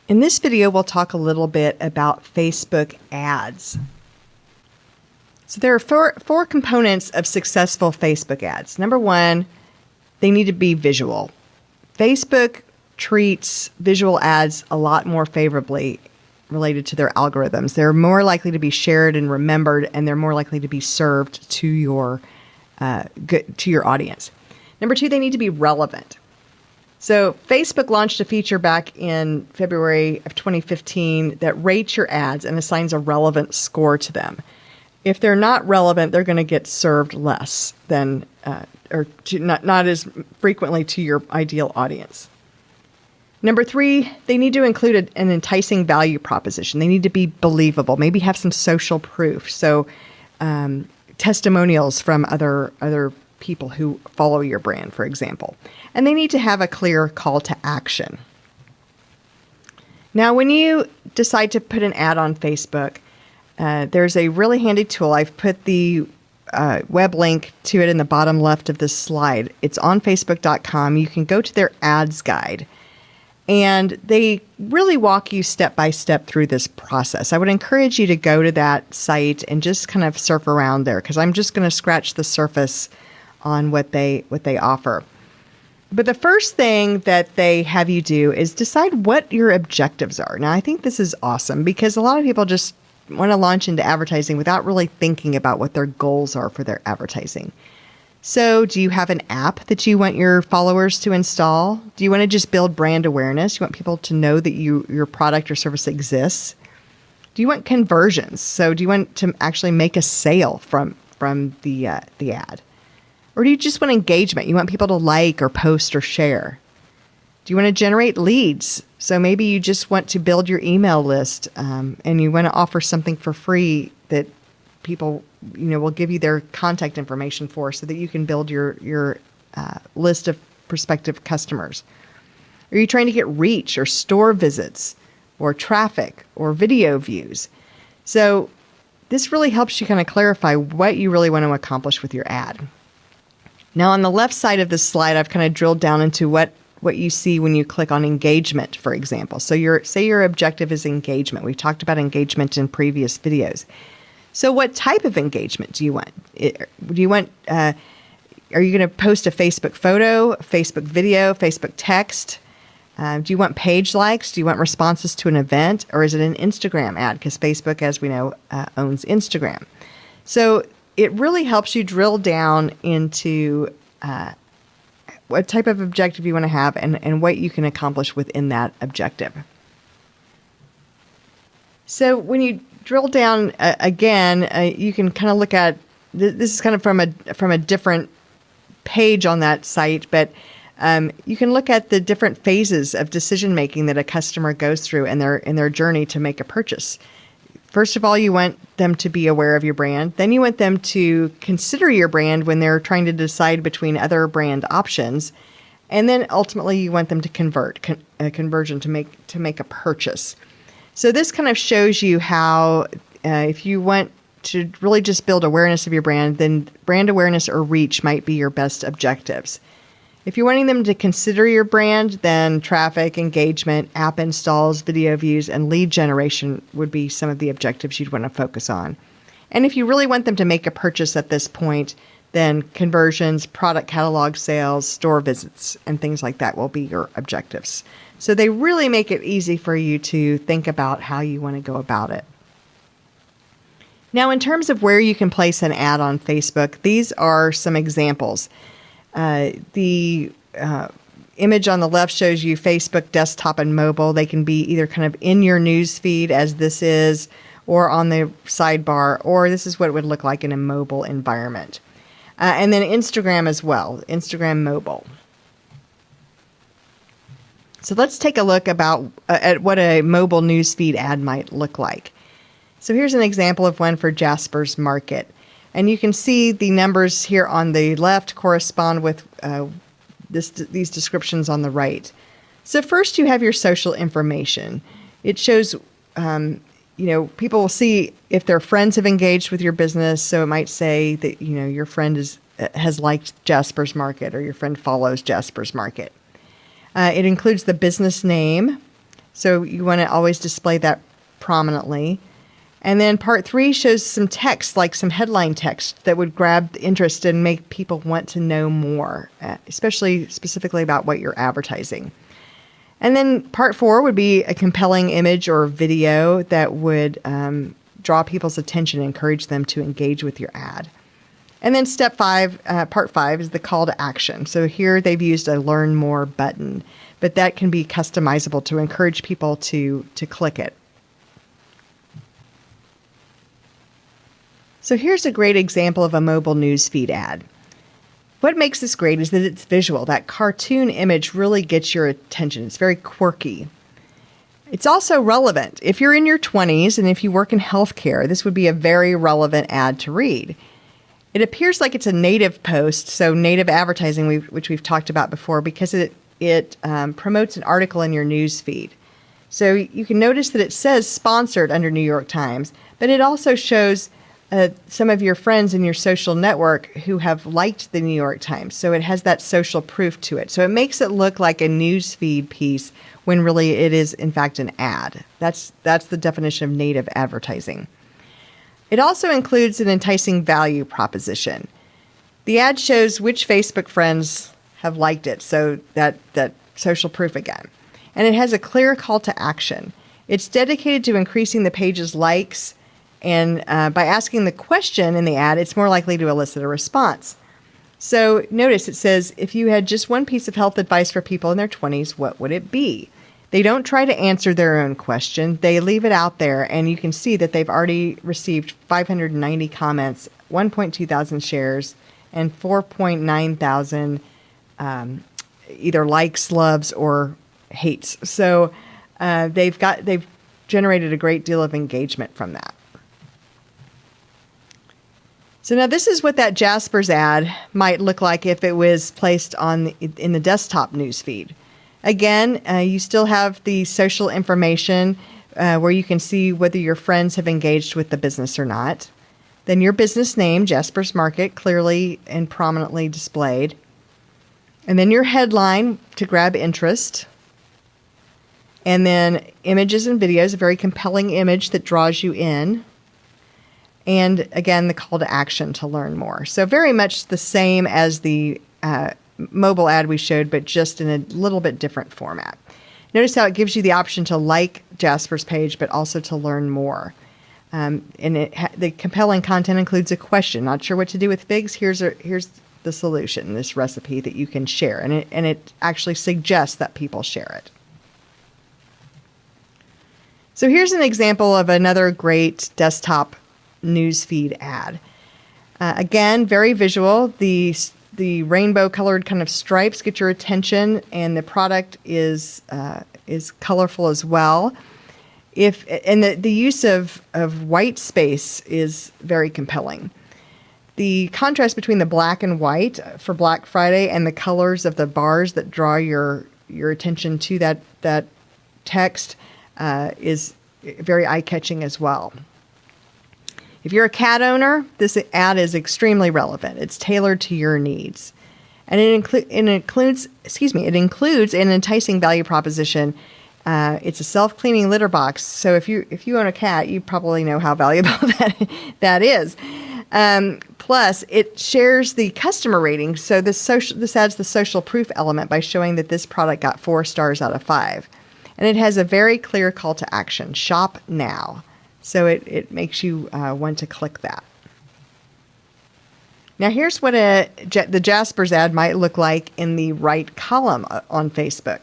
In this video, we'll talk a little bit about Facebook ads. So there are four components of successful Facebook ads. Number one, they need to be visual. Facebook treats visual ads a lot more favorably related to their algorithms. They're more likely to be shared and remembered, and they're more likely to be served to your audience. Number two, they need to be relevant. So Facebook launched a feature back in February of 2015 that rates your ads and assigns a relevant score to them. If they're not relevant, they're going to get served less than, not as frequently to your ideal audience. Number three, they need to include an enticing value proposition. They need to be believable, maybe have some social proof. So testimonials from other people who follow your brand, for example. And they need to have a clear call to action. Now, when you decide to put an ad on Facebook, there's a really handy tool. I've put the web link to it in the bottom left of this slide. It's on Facebook.com. You can go to their ads guide, and they really walk you step by step through this process. I would encourage you to go to that site and just kind of surf around there, because I'm just going to scratch the surface on what they offer. But the first thing that they have you do is decide what your objectives are. Now, I think this is awesome because a lot of people just want to launch into advertising without really thinking about what their goals are for their advertising. So do you have an app that you want your followers to install? Do you want to just build brand awareness? You want people to know that your product or service exists? Do you want conversions? So do you want to actually make a sale from the ad? Or do you just want engagement? You want people to like or post or share? Do you want to generate leads? So maybe you just want to build your email list and you want to offer something for free that people will give you their contact information for, so that you can build your list of prospective customers. Are you trying to get reach or store visits or traffic or video views? So this really helps you kind of clarify what you really want to accomplish with your ad. Now, on the left side of this slide, I've kind of drilled down into what you see when you click on engagement, for example. So say your objective is engagement. We've talked about engagement in previous videos. So what type of engagement do you want? Are you going to post a Facebook photo, Facebook video, Facebook text? Do you want page likes? Do you want responses to an event? Or is it an Instagram ad? Because Facebook, as we know, owns Instagram. So it really helps you drill down into what type of objective you want to have and what you can accomplish within that objective. So when you drill down again, you can kind of look at this is kind of from a different page on that site, but you can look at the different phases of decision making that a customer goes through in their journey to make a purchase. First of all, you want them to be aware of your brand. Then you want them to consider your brand when they're trying to decide between other brand options. And then ultimately you want them to convert, a conversion to make a purchase. So this kind of shows you how if you want to really just build awareness of your brand, then brand awareness or reach might be your best objectives. If you're wanting them to consider your brand, then traffic, engagement, app installs, video views, and lead generation would be some of the objectives you'd want to focus on. And if you really want them to make a purchase at this point, then conversions, product catalog sales, store visits, and things like that will be your objectives. So they really make it easy for you to think about how you want to go about it. Now, in terms of where you can place an ad on Facebook, these are some examples. The image on the left shows you Facebook desktop and mobile. They can be either kind of in your news feed, as this is, or on the sidebar, or this is what it would look like in a mobile environment. And then Instagram as well, Instagram mobile. So let's take a look at what a mobile newsfeed ad might look like. So here's an example of one for Jasper's Market. And you can see the numbers here on the left correspond with these descriptions on the right. So first you have your social information. It shows, people will see if their friends have engaged with your business. So it might say that, your friend has liked Jasper's Market, or your friend follows Jasper's Market. It includes the business name. So you want to always display that prominently. And then part 3 shows some text, like some headline text that would grab interest and make people want to know more, especially specifically about what you're advertising. And then part 4 would be a compelling image or video that would draw people's attention and encourage them to engage with your ad. And then step 5, part 5, is the call to action. So here they've used a learn more button, but that can be customizable to encourage people to click it. So here's a great example of a mobile newsfeed ad. What makes this great is that it's visual. That cartoon image really gets your attention. It's very quirky. It's also relevant. If you're in your 20s and if you work in healthcare, this would be a very relevant ad to read. It appears like it's a native post, so native advertising, which we've talked about before, because it promotes an article in your news feed. So you can notice that it says sponsored under New York Times, but it also shows some of your friends in your social network who have liked the New York Times. So it has that social proof to it. So it makes it look like a news feed piece when really it is, in fact, an ad. That's the definition of native advertising. It also includes an enticing value proposition. The ad shows which Facebook friends have liked it, so that social proof again. And it has a clear call to action. It's dedicated to increasing the page's likes, and by asking the question in the ad, it's more likely to elicit a response. So notice it says, if you had just one piece of health advice for people in their 20s, what would it be? They don't try to answer their own question. They leave it out there, and you can see that they've already received 590 comments, 1.2 thousand shares, and 4.9 thousand either likes, loves, or hates. So they've generated a great deal of engagement from that. So now this is what that Jaspers ad might look like if it was placed in the desktop newsfeed. Again, you still have the social information where you can see whether your friends have engaged with the business or not. Then your business name, Jaspers Market, clearly and prominently displayed. And then your headline to grab interest. And then images and videos, a very compelling image that draws you in. And again, the call to action to learn more. So very much the same as the mobile ad we showed, but just in a little bit different format. Notice how it gives you the option to like Jaspers' page, but also to learn more. And the compelling content includes a question. Not sure what to do with figs? Here's the solution, this recipe that you can share. And it actually suggests that people share it. So here's an example of another great desktop newsfeed ad. Again, very visual. The rainbow colored kind of stripes get your attention, and the product is colorful as well. The use of white space is very compelling. The contrast between the black and white for Black Friday and the colors of the bars that draw your attention to that text is very eye-catching as well. If you're a cat owner, this ad is extremely relevant. It's tailored to your needs. And it includes an enticing value proposition. It's a self-cleaning litter box. So if you own a cat, you probably know how valuable that is. Plus, it shares the customer rating. So this adds the social proof element by showing that this product got 4 stars out of 5. And it has a very clear call to action. Shop now. So it makes you want to click that. Now here's what the Jaspers ad might look like in the right column on Facebook.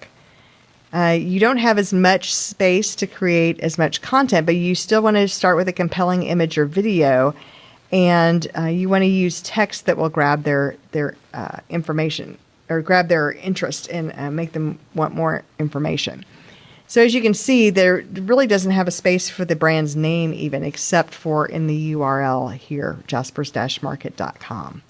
You don't have as much space to create as much content, but you still want to start with a compelling image or video, and you want to use text that will grab their information or grab their interest and make them want more information. So as you can see, there really doesn't have a space for the brand's name even, except for in the URL here, jaspers-market.com.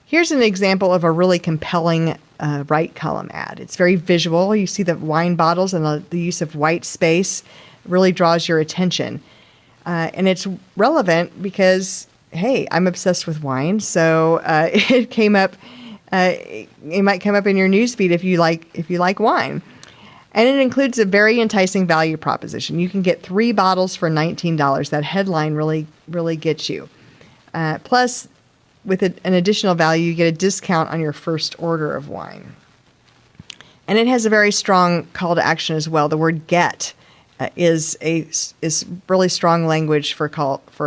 Here's an example of a really compelling right column ad. It's very visual. You see the wine bottles, and the use of white space really draws your attention. And it's relevant because, hey, I'm obsessed with wine, so it came up. It might come up in your newsfeed if you like wine. And it includes a very enticing value proposition. You can get 3 bottles for $19. That headline really gets you. Plus, with an additional value, you get a discount on your first order of wine. And it has a very strong call to action as well. The word "get" is really strong language for a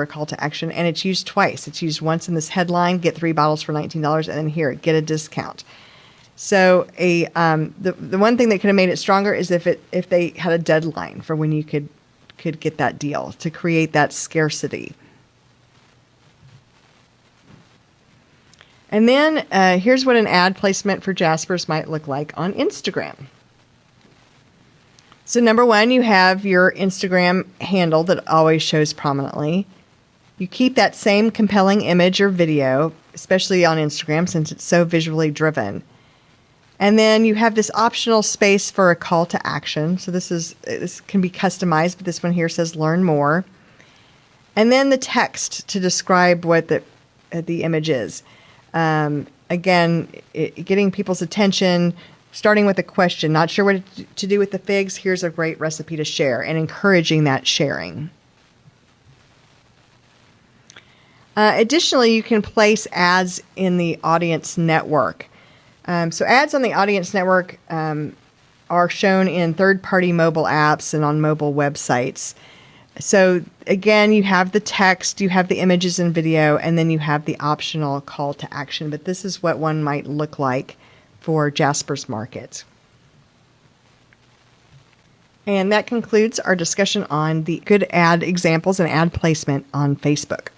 call to action, and it's used twice. It's used once in this headline: "Get 3 bottles for $19," and then here, "Get a discount." So the one thing that could have made it stronger is if they had a deadline for when you could get that deal to create that scarcity. And then here's what an ad placement for Jaspers might look like on Instagram. So number one, you have your Instagram handle that always shows prominently. You keep that same compelling image or video, especially on Instagram since it's so visually driven. And then you have this optional space for a call to action. So this can be customized, but this one here says "Learn more." And then the text to describe what the image is. Again, getting people's attention, starting with a question, not sure what to do with the figs, here's a great recipe to share, and encouraging that sharing. Additionally, you can place ads in the Audience Network. So ads on the Audience Network are shown in third-party mobile apps and on mobile websites. So again, you have the text, you have the images and video, and then you have the optional call to action. But this is what one might look like for Jaspers Market. And that concludes our discussion on the good ad examples and ad placement on Facebook.